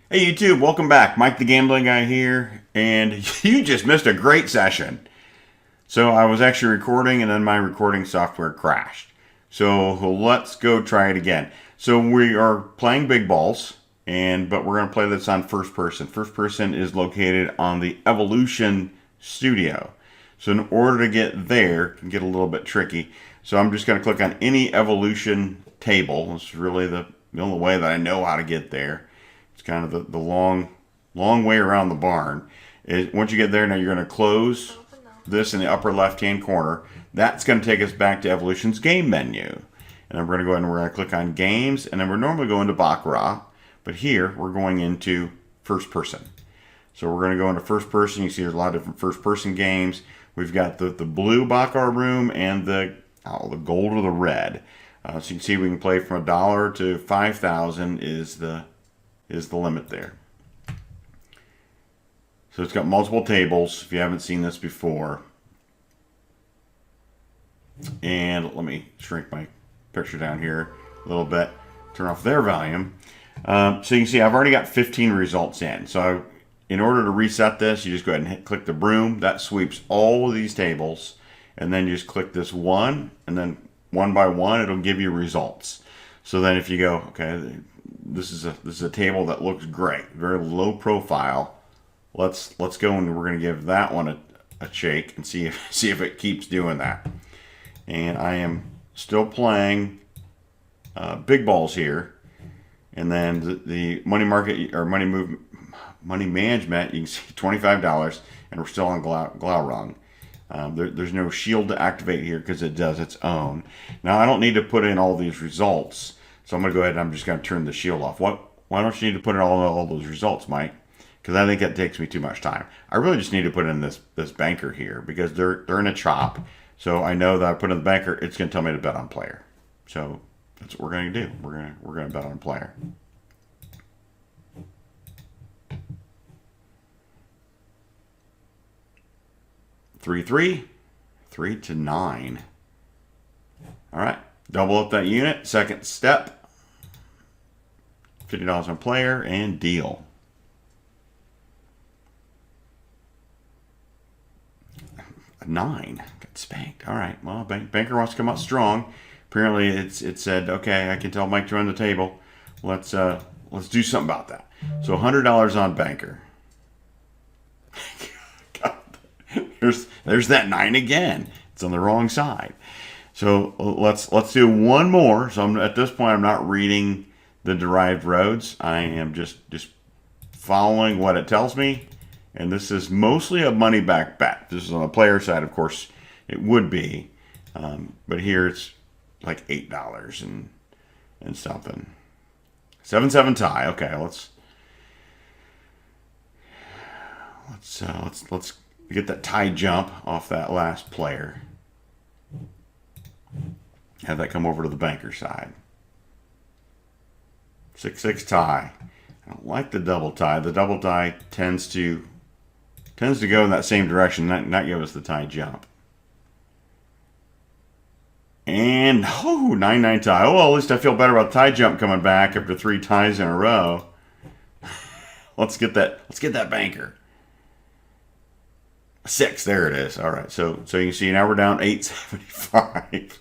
Hey YouTube, welcome back. Mike the Gambling Guy here, and you just missed a great session. So I was actually recording and then my recording software crashed. So let's go try it again. So we are playing big balls, but we're going to play this on first person. First person is located on the Evolution Studio. So in order to get there, it can get a little bit tricky. So I'm just going to click on any Evolution table. It's really the only way that I know how to get there. It's kind of the long way around the barn. Once you get there, now you're going to close this in the upper left-hand corner. That's going to take us back to Evolution's game menu. And then we're going to go ahead and we're going to click on games. And then we're normally going to Baccarat. But here, we're going into first person. So we're going to go into first person. You see there's a lot of different first person games. We've got the blue Baccarat room and the gold or the red. So you can see we can play from $1 to 5,000 is the limit there. So it's got multiple tables if you haven't seen this before. And let me shrink my picture down here a little bit, turn off their volume. So you can see I've already got 15 results in. So in order to reset this, you just go ahead and click the broom. That sweeps all of these tables. And then you just click this one, and then one by one, it'll give you results. So then if you go, okay, this is a table that looks great, very low profile. Let's go and we're going to give that one a shake and see if it keeps doing that. And I am still playing big balls here, and then the money market or money management. You can see $25, and we're still on Glaurung. There's no shield to activate here because it does its own. Now I don't need to put in all these results. So I'm going to go ahead and I'm just going to turn the shield off. Why don't you need to put in all those results, Mike? Because I think that takes me too much time. I really just need to put in this banker here because they're in a chop. So I know that I put in the banker, it's going to tell me to bet on player. So that's what we're going to do. We're going to bet on player. Three to 9. All right, double up that unit. Second step. $50 on player and deal. A 9. Got spanked. All right. Well, banker wants to come out strong. Apparently, it said, okay, I can tell Mike to run the table. Let's do something about that. So $100 on banker. God, there's that 9 again. It's on the wrong side. So let's do one more. So at this point, I'm not reading the derived roads. I am just following what it tells me, and this is mostly a money back bet. This is on the player side, of course it would be, but here it's like $8 and something. 7-7 tie. Okay, let's get that tie jump off that last player. Have that come over to the banker side. 6-6 tie. I don't like the double tie. The double tie tends to go in that same direction, not give us the tie jump. And 9-9 tie. Oh, well, at least I feel better about the tie jump coming back after 3 ties in a row. Let's get that banker. 6. There it is. All right. So you can see now we're down 875.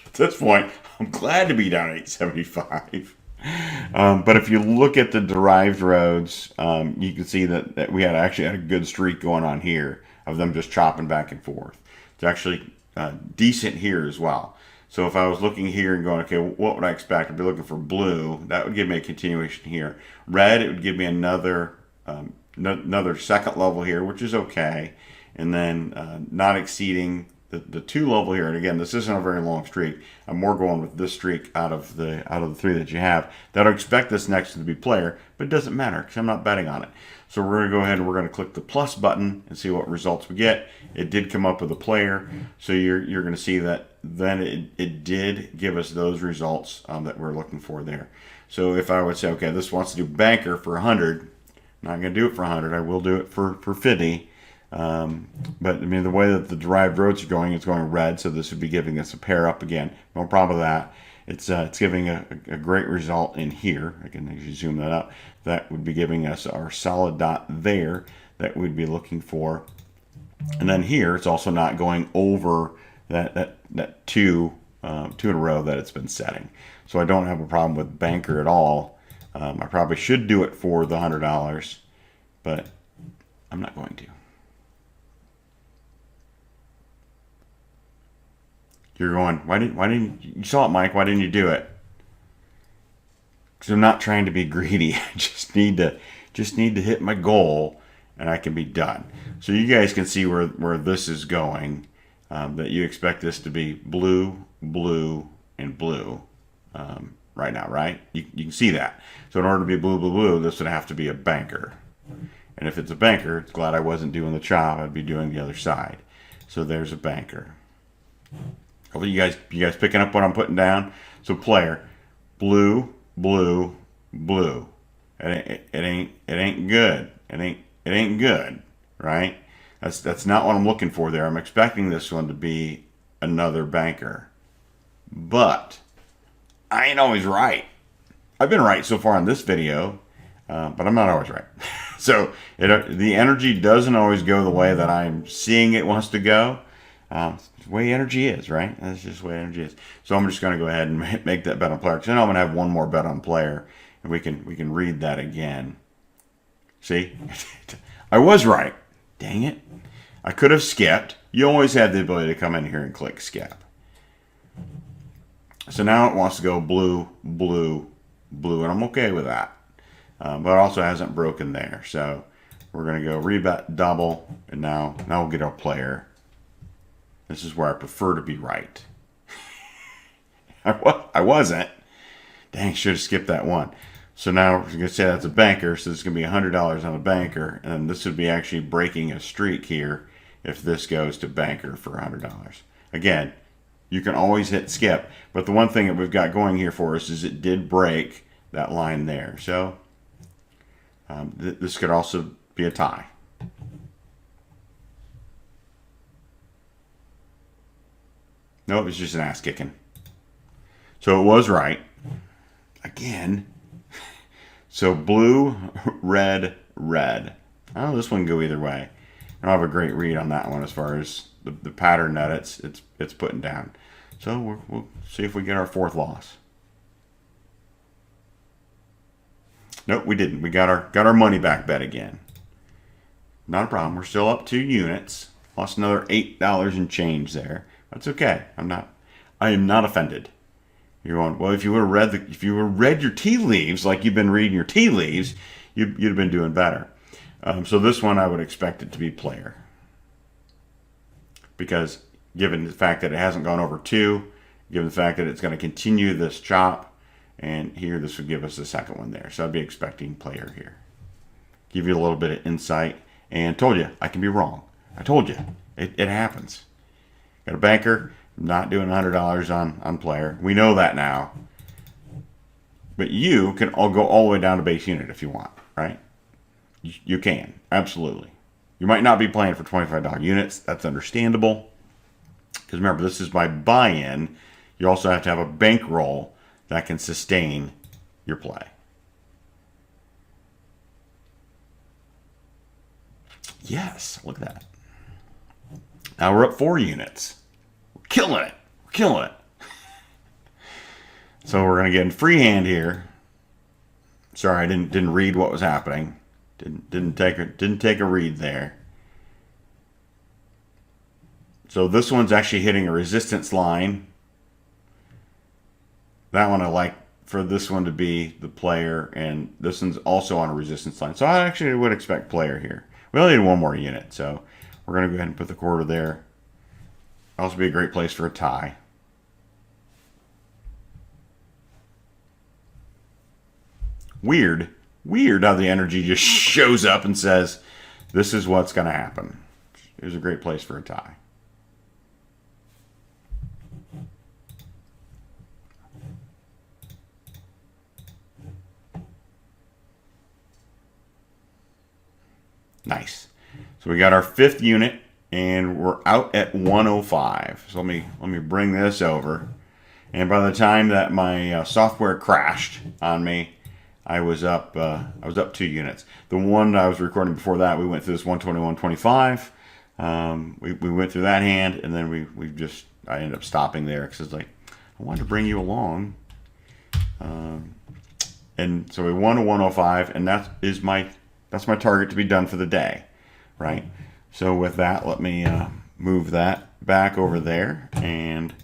At this point, I'm glad to be down 875. But if you look at the derived roads, you can see that we actually had a good streak going on here of them just chopping back and forth. It's actually decent here as well. So if I was looking here and going, okay, what would I expect? I'd be looking for blue. That would give me a continuation here. Red, it would give me another second level here, which is okay. And then not exceeding the 2 level here. And again, this isn't a very long streak. I'm more going with this streak out of the 3 that you have. That I expect this next to be player, but it doesn't matter because I'm not betting on it. So we're going to go ahead and we're going to click the plus button and see what results we get. It did come up with a player, so you're going to see that then it did give us those results that we're looking for there. So if I would say, okay, this wants to do banker for 100, I'm not going to do it for 100. I will do it for 50. But I mean, the way that the derived roads are going, it's going red, so this would be giving us a pair up again. No problem with that. It's giving a great result in here. I can actually zoom that up. That would be giving us our solid dot there that we'd be looking for. And then here, it's also not going over that two in a row that it's been setting. So I don't have a problem with banker at all. I probably should do it for the $100, but I'm not going to. You're going, why didn't you saw it, Mike? Why didn't you do it? Because I'm not trying to be greedy. I just need to hit my goal, and I can be done. So you guys can see where this is going. That you expect this to be blue, blue, and blue right now, right? You can see that. So in order to be blue, blue, blue, this would have to be a banker. And if it's a banker, it's glad I wasn't doing the chop. I'd be doing the other side. So there's a banker. Hopefully you guys picking up what I'm putting down. So player, blue, blue, blue. It ain't good. It ain't good, right? That's not what I'm looking for there. I'm expecting this one to be another banker. But I ain't always right. I've been right so far in this video, but I'm not always right. So the energy doesn't always go the way that I'm seeing it wants to go. It's the way energy is, right? That's just the way energy is. So I'm just going to go ahead and make that bet on player. Because then I'm going to have one more bet on player. And we can read that again. See? I was right. Dang it. I could have skipped. You always have the ability to come in here and click skip. So now it wants to go blue, blue, blue, and I'm okay with that. But it also hasn't broken there. So we're going to go rebet double, and now we'll get our player. This is where I prefer to be right. I wasn't. Dang, should have skipped that one. So now we're going to say that's a banker, so it's going to be $100 on a banker, and this would be actually breaking a streak here if this goes to banker for $100. Again, you can always hit skip, but the one thing that we've got going here for us is it did break that line there. So this could also be a tie. No, it was just an ass kicking. So it was right. Again. So blue, red, red. Oh, this one can go either way. I don't have a great read on that one as far as the pattern that it's putting down. So we'll see if we get our fourth loss. Nope, we didn't. We got our money back bet again. Not a problem. We're still up 2 units. Lost another $8 and change there. That's okay. I am not offended. You're going, well, if you would have read your tea leaves like you've been reading your tea leaves, you'd have been doing better. So this one I would expect it to be player. Because given the fact that it hasn't gone over 2, given the fact that it's going to continue this chop, and here this would give us the second one there. So I'd be expecting player here. Give you a little bit of insight. And told you, I can be wrong. I told you. It happens. Got a banker, not doing $100 on player. We know that now. But you can all go all the way down to base unit if you want, right? You can, absolutely. You might not be playing for $25 units. That's understandable. Because remember, this is by buy-in. You also have to have a bankroll that can sustain your play. Yes, look at that. Now we're up 4 units. We're killing it. We're killing it. So we're going to get in freehand here. Sorry, I didn't read what was happening. Didn't take a read there. So this one's actually hitting a resistance line. That one I like for this one to be the player, and this one's also on a resistance line. So I actually would expect player here. We only need 1 more unit, so we're going to go ahead and put the quarter there. Also be a great place for a tie. Weird how the energy just shows up and says, this is what's going to happen. Here's a great place for a tie. Nice. So we got our 5th unit, and we're out at 105. So let me bring this over. And by the time that my software crashed on me, I was up 2 units. The one I was recording before that, we went through this 121.25. We went through that hand, and then I ended up stopping there because it's like I wanted to bring you along. And so we won a 105, and that's my target to be done for the day, right? So with that, let me move that back over there, and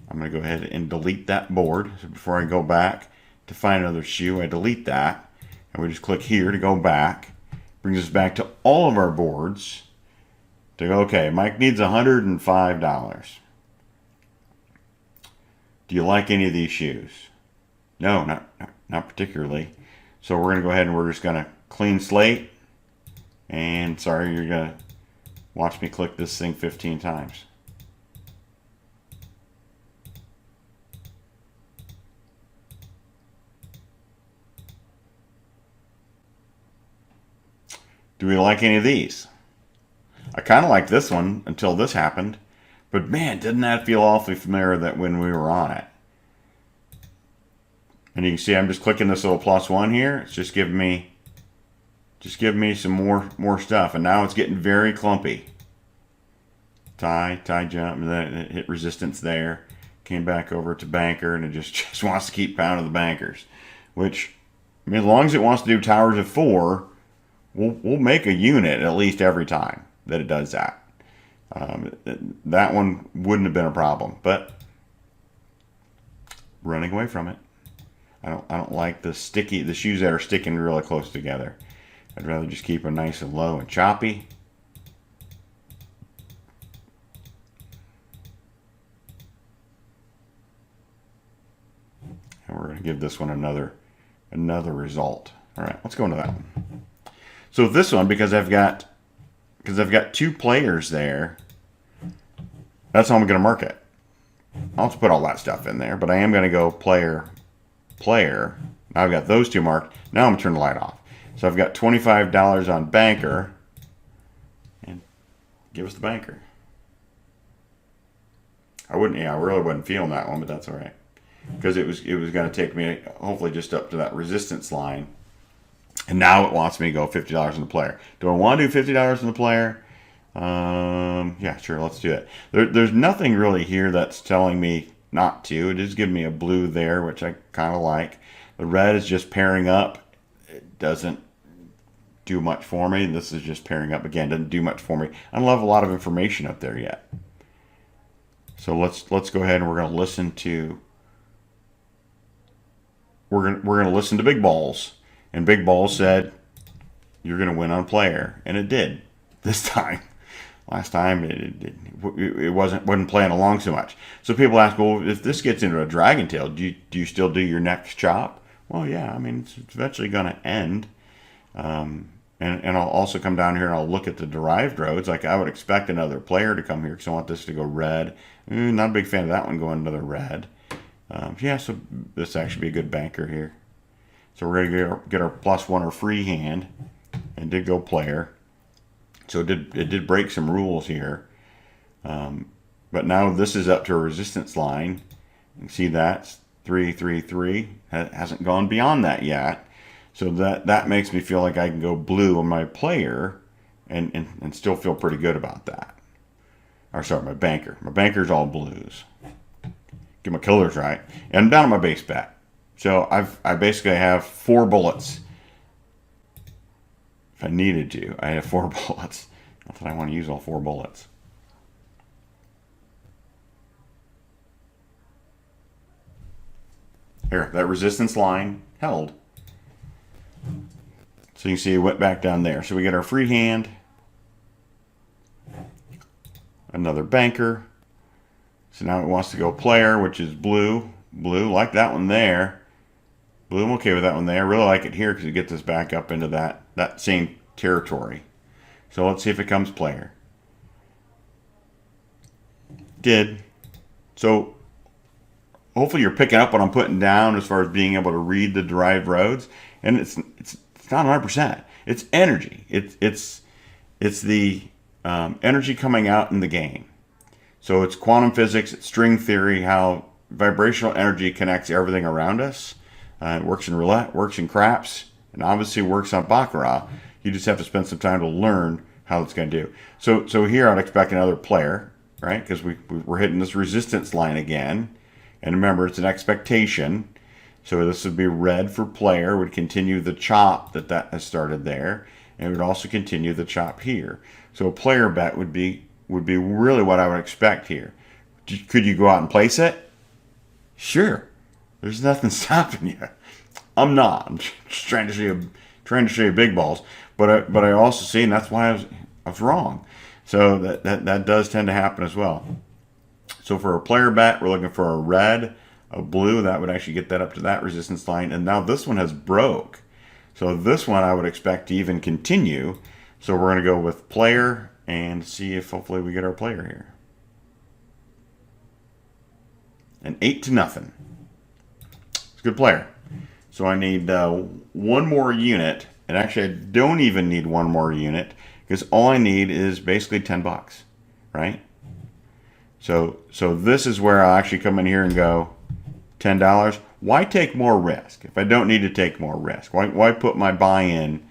I'm going to go ahead and delete that board. So before I go back to find another shoe, I delete that, and we just click here to go back. Brings us back to all of our boards. To go, okay, Mike needs $105. Do you like any of these shoes? No, not particularly. So we're going to go ahead and we're just going to clean slate. And sorry, you're going to watch me click this thing 15 times. Do we like any of these? I kind of like this one until this happened. But man, didn't that feel awfully familiar that when we were on it? And you can see I'm just clicking this little +1 here. It's just giving me some more stuff. And now it's getting very clumpy. Tie, jump, and then it hit resistance there. Came back over to banker, and it just wants to keep pounding the bankers. Which, I mean, as long as it wants to do towers of 4, we'll make a unit at least every time that it does that. That one wouldn't have been a problem, but running away from it. I don't like the shoes that are sticking really close together. I'd rather just keep them nice and low and choppy. And we're going to give this one another result. All right, let's go into that one. So this one, because I've got 2 players there, that's how I'm going to mark it. I'll just put all that stuff in there, but I am going to go player. Now I've got those 2 marked. Now I'm going to turn the light off. So I've got $25 on banker, and give us the banker. I really wasn't feeling that one, but that's all right, because it was going to take me hopefully just up to that resistance line. And now it wants me to go $50 on the player. Do I want to do $50 on the player? Yeah, sure, let's do it. There's nothing really here that's telling me not to. It is giving me a blue there, which I kind of like. The red is just pairing up. It doesn't do much for me. This is just pairing up again. Doesn't do much for me. I don't have a lot of information up there yet. So let's go ahead and we're going to listen to. We're going to listen to Big Balls. And Big Balls said, you're going to win on player. And it did this time. Last time, it wasn't playing along so much. So people ask, well, if this gets into a Dragon Tail, do you still do your next chop? Well, yeah. I mean, it's eventually going to end. And I'll also come down here and I'll look at the derived roads. Like I would expect another player to come here because I want this to go red. Not a big fan of that one going another red. Yeah, so this actually be a good banker here. So we're going to get our +1 or free hand, and did go player. So it did break some rules here. But now this is up to a resistance line. You can see that's 333. Hasn't gone beyond that yet. So that makes me feel like I can go blue on my player and still feel pretty good about that. Or sorry, my banker. My banker's all blues. Get my colors right. And I'm down on my base bet. So I basically have 4 bullets. If I needed to, I have 4 bullets. Not that I want to use all 4 bullets. Here, that resistance line held. So you can see it went back down there. So we get our free hand. Another banker. So now it wants to go player, which is blue. Blue, like that one there. Blue, I'm okay with that one there. I really like it here because it gets us back up into that same territory. So let's see if it comes player. Did. So hopefully you're picking up what I'm putting down as far as being able to read the derived roads. And it's not 100%. It's energy. It's the energy coming out in the game. So it's quantum physics, it's string theory, how vibrational energy connects everything around us. It works in roulette, works in craps, and obviously works on baccarat. You just have to spend some time to learn how it's going to do. So here I'd expect another player, right? Because we're hitting this resistance line again. And remember, it's an expectation. So this would be red for player, would continue the chop that has started there, and would also continue the chop here. So a player bet would be really what I would expect here. Could you go out and place it? Sure. There's nothing stopping you. I'm not. I'm just trying to show you big balls. But I also see, and that's why I was wrong. So that does tend to happen as well. So for a player bet, we're looking for a red, a blue. That would actually get that up to that resistance line. And now this one has broke. So this one I would expect to even continue. So we're going to go with player and see if hopefully we get our player here. An 8-0. It's a good player. So I need one more unit. And actually I don't even need one more unit because all I need is basically $10, right? So this is where I'll actually come in here and go $10. Why take more risk if I don't need to take more risk? Why put my buy-in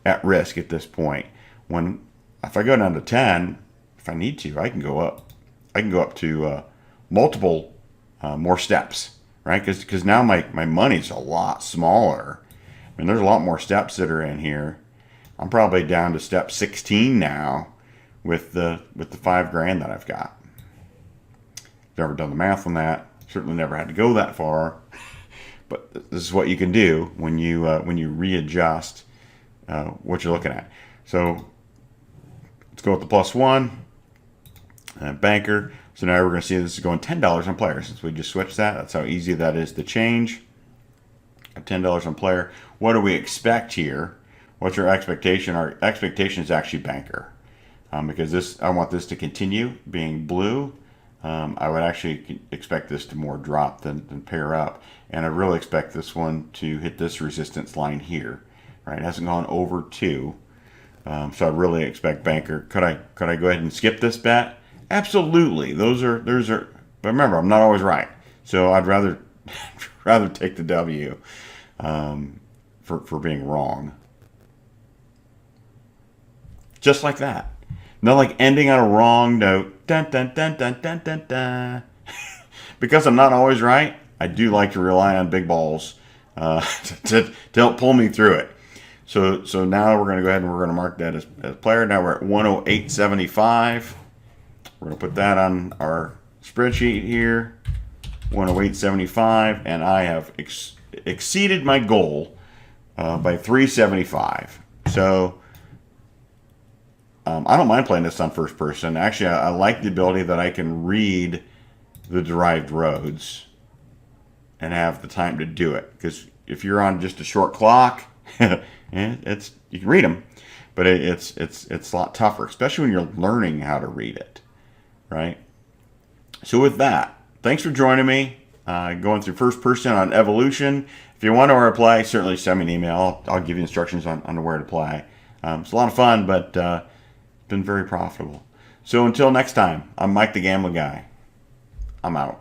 at risk at this point? When if I go down to 10, if I need to, I can go up. I can go up to multiple more steps, right? Because now my money's a lot smaller. I mean, there's a lot more steps that are in here. I'm probably down to step 16 now with the $5,000 that I've got. Never done the math on that. Certainly never had to go that far. But this is what you can do when you readjust what you're looking at. So let's go with the +1 banker. So now we're going to see this is going $10 on player since we just switched that. That's how easy that is to change. $10 on player. What do we expect here? What's our expectation? Our expectation is actually banker because I want this to continue being blue. I would actually expect this to more drop than pair up. And I really expect this one to hit this resistance line here. Right? It hasn't gone over 2. So I really expect banker. Could I go ahead and skip this bet? Absolutely. Those are but remember, I'm not always right. So I'd rather take the W for being wrong. Just like that. Not like ending on a wrong note. Dun, dun, dun, dun, dun, dun, dun. Because I'm not always right, I do like to rely on big balls to help pull me through it. So now we're going to go ahead and we're going to mark that as player. Now we're at 108.75. We're going to put that on our spreadsheet here. 108.75, and I have exceeded my goal by 375. So I don't mind playing this on first person. Actually, I like the ability that I can read the derived roads and have the time to do it. Because if you're on just a short clock, you can read them, but it's a lot tougher, especially when you're learning how to read it, right? So with that, thanks for joining me. Going through first person on evolution. If you want to reply, certainly send me an email. I'll give you instructions on where to play. It's a lot of fun, but been very profitable. So until next time, I'm Mike the Gambling Guy. I'm out.